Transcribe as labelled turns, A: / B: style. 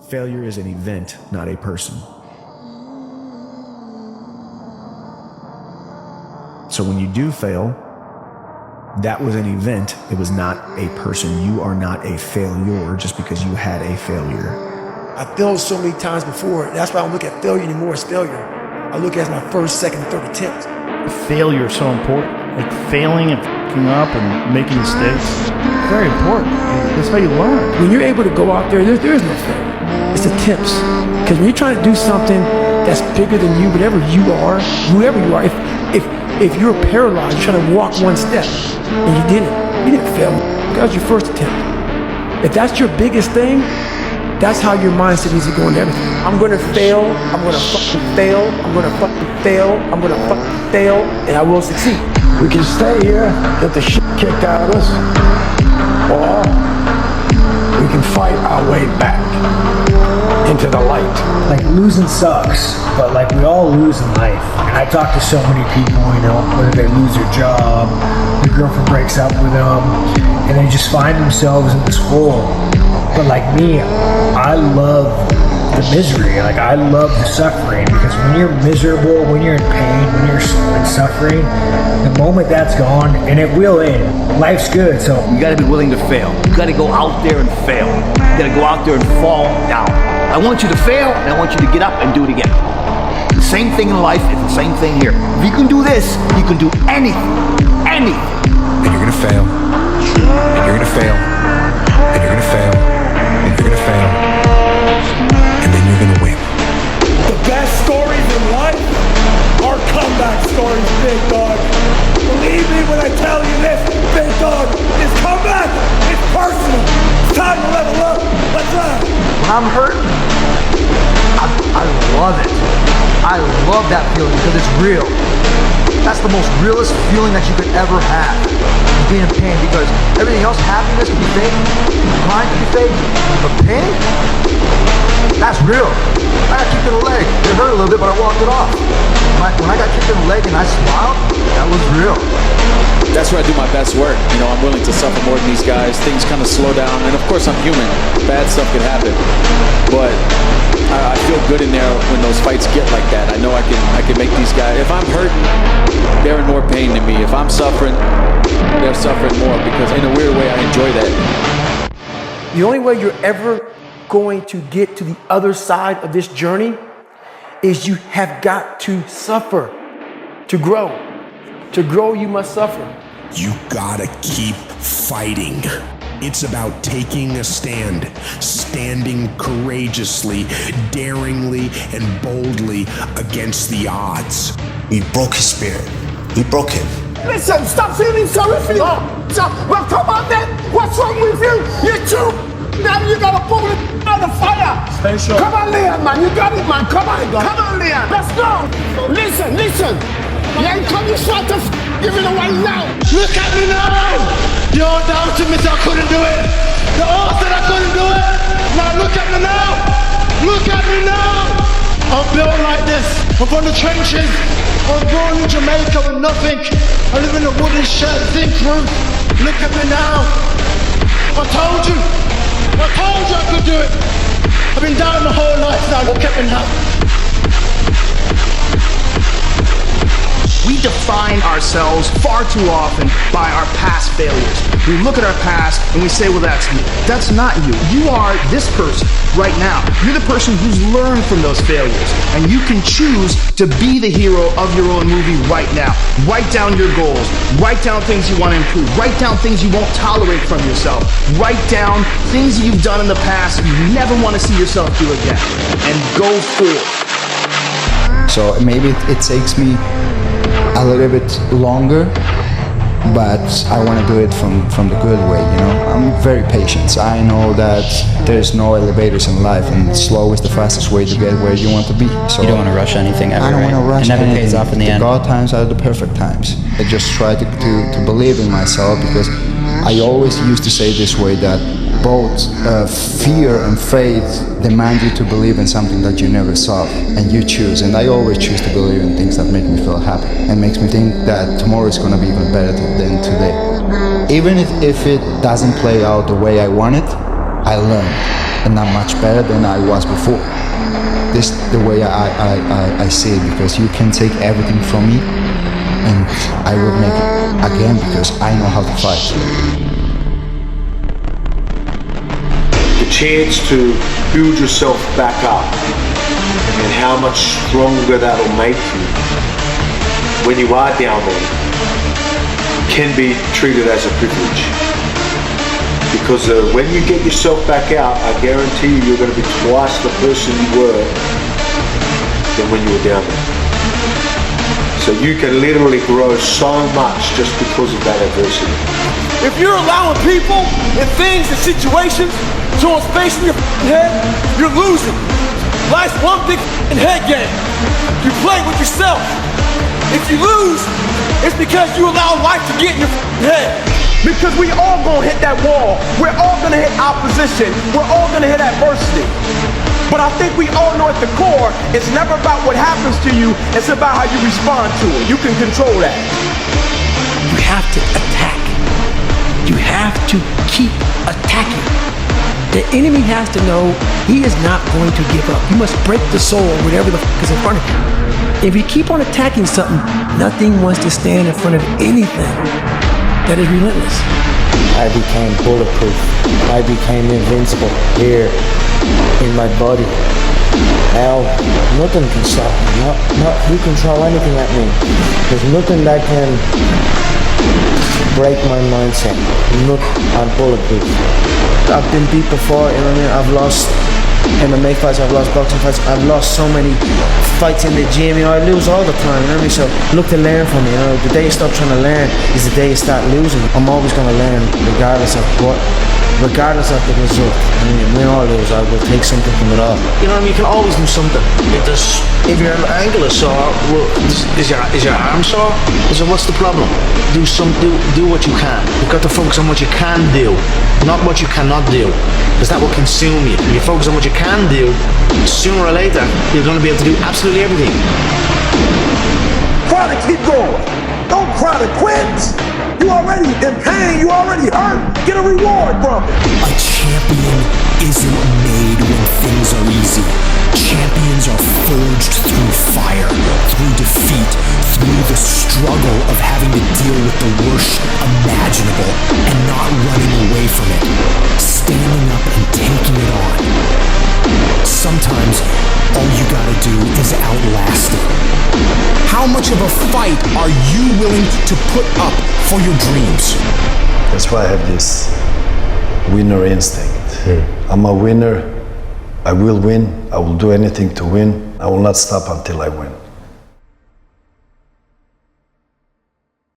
A: Failure is an event, not a person. So when you do fail, that was an event. It was not a person. You are not a failure just because you had a failure.
B: I failed so many times before. That's why I don't look at failure anymore as failure. I look at it as my first, second, third attempt.
C: Failure is so important. Like failing and f***ing up and making mistakes, very important. That's how you learn.
B: When you're able to go out there is no failure. It's attempts. Because when you're trying to do something that's bigger than you, whatever you are, whoever you are, if you're paralyzed, you're trying to walk one step and you didn't fail. That was your first attempt. If that's your biggest thing, that's how your mindset needs to go into everything. I'm gonna fail, I'm gonna fucking fail, I'm gonna fucking fail, I'm gonna fucking fail, and I will succeed.
D: We can stay here, get the shit kicked out of us, or we can fight our way back into the light.
E: Like losing sucks, but like we all lose in life. And I talk to so many people, you know, whether they lose their job, their girlfriend breaks up with them, and they just find themselves in this hole. But like me, I love the misery. Like I love the suffering, because when you're miserable, when you're in pain, when you're in suffering, the moment that's gone, and it will end, life's good. So
F: you gotta be willing to fail. You gotta go out there and fail. You gotta go out there and fall down. I want you to fail, and I want you to get up and do it again. The same thing in life, it's the same thing here. If you can do this, you can do anything. Anything.
G: And you're gonna fail. And you're gonna fail. And you're gonna fail. And you're gonna fail. And then you're gonna win.
H: The best stories in life are comeback stories, big dog. Believe me when I tell you this, big dog, this comeback is personal. It's time to level up. Let's ride.
F: When I'm hurt, I love it. I love that feeling because it's real. That's the most realest feeling that you could ever have. Is being in pain, because everything else, happiness can be fake, crying can be fake, but pain, that's real. I got kicked in the leg. It hurt a little bit, but I walked it off. When I got kicked in the leg and I smiled, that was real.
I: That's where I do my best work. You know, I'm willing to suffer more than these guys. Things kind of slow down, and of course I'm human. Bad stuff could happen, but I feel good in there when those fights get like that. I know I can make these guys. If I'm hurt, they're in more pain than me. If I'm suffering, they're suffering more, because in a weird way I enjoy that.
B: The only way you're ever going to get to the other side of this journey is you have got to suffer to grow. To grow, you must suffer.
G: You gotta keep fighting. It's about taking a stand, standing courageously, daringly, and boldly against the odds.
J: We broke his spirit. We broke him.
H: Listen, stop feeling sorry for you. Well, come on then. What's wrong with you? You're too. Now you gotta pull it out of the fire.
C: Stay sure.
H: Come on, Leon, man. You got it, man. Come on, Leon. Let's go. Listen. You ain't come to start to give it away now. Look at me now. The old ultimate, I couldn't do it. The old said I couldn't do it. Now look at me now. Look at me now. I'm built like this. I'm from the trenches. I was born in Jamaica with nothing. I live in a wooden shed, zinc roof. Look at me now. I told you I could do it. I've been down my whole life now. Look at me now.
K: We define ourselves far too often by our past failures. We look at our past and we say, well, that's me. That's not you. You are this person right now. You're the person who's learned from those failures. And you can choose to be the hero of your own movie right now. Write down your goals. Write down things you want to improve. Write down things you won't tolerate from yourself. Write down things you've done in the past you never want to see yourself do again. And go forward.
L: So maybe it takes me a little bit longer, but I want to do it from the good way, you know. I'm very patient. I know that there's no elevators in life, and slow is the fastest way to get where you want to be. So
M: you don't want to rush anything ever,
L: I don't want to rush
M: anything. It never pays off in the end.
L: The God times are the perfect times. I just try to believe in myself, because I always used to say this way, that both fear and faith demand you to believe in something that you never saw, and you choose. And I always choose to believe in things that make me feel happy and makes me think that tomorrow is going to be even better than today. Even if it doesn't play out the way I want it, I learn. and not much better than I was before. This is the way I see it, because you can take everything from me and I will make it again because I know how to fight.
M: The chance to build yourself back up and how much stronger that'll make you when you are down there can be treated as a privilege. Because when you get yourself back out, I guarantee you, you're going to be twice the person you were than when you were down there. So you can literally grow so much just because of that adversity.
H: If you're allowing people and things and situations to space in your head, you're losing. Life's one big head game. You play with yourself. If you lose, it's because you allow life to get in your head. Because we all gonna hit that wall. We're all gonna hit opposition. We're all gonna hit adversity. But I think we all know at the core, it's never about what happens to you, it's about how you respond to it. You can control that.
B: You have to attack. You have to keep attacking. The enemy has to know he is not going to give up. You must break the soul, whatever the is in front of you. If you keep on attacking something, nothing wants to stand in front of anything that is relentless.
N: I became bulletproof. I became invincible here in my body. Now, nothing can stop me. Not you can throw anything at me. There's nothing that can break my mindset. I'm bulletproof.
O: I've been beat before, you know what I mean? I've lost MMA fights, I've lost boxing fights, I've lost so many fights in the gym, you know, I lose all the time, you know what I mean? So look to learn from me, you know, the day you stop trying to learn is the day you start losing. I'm always going to learn regardless of the result. I mean, win or lose, I will take something from it all.
N: You know what I mean? You can always do something. If your ankle is sore, well, is your arm sore? What's the problem? Do what you can. You've got to focus on what you can do, not what you cannot do, because that will consume you. If you focus on what you can do, sooner or later, you're going to be able to do absolutely everything.
H: Try to keep going. Don't try to quit. You already in pain. You already hurt. Get a reward from it.
P: A champion isn't made when things are easy. Champions are forged through fire, through defeat, through the struggle of having to deal with the worst imaginable and not running away from it, standing up and taking it on. Sometimes all you gotta do is outlast it. How much of a fight are you willing to put up for your dreams?
Q: That's why I have this winner instinct. I'm a winner. I will win. I will do anything to win. I will not stop until I win.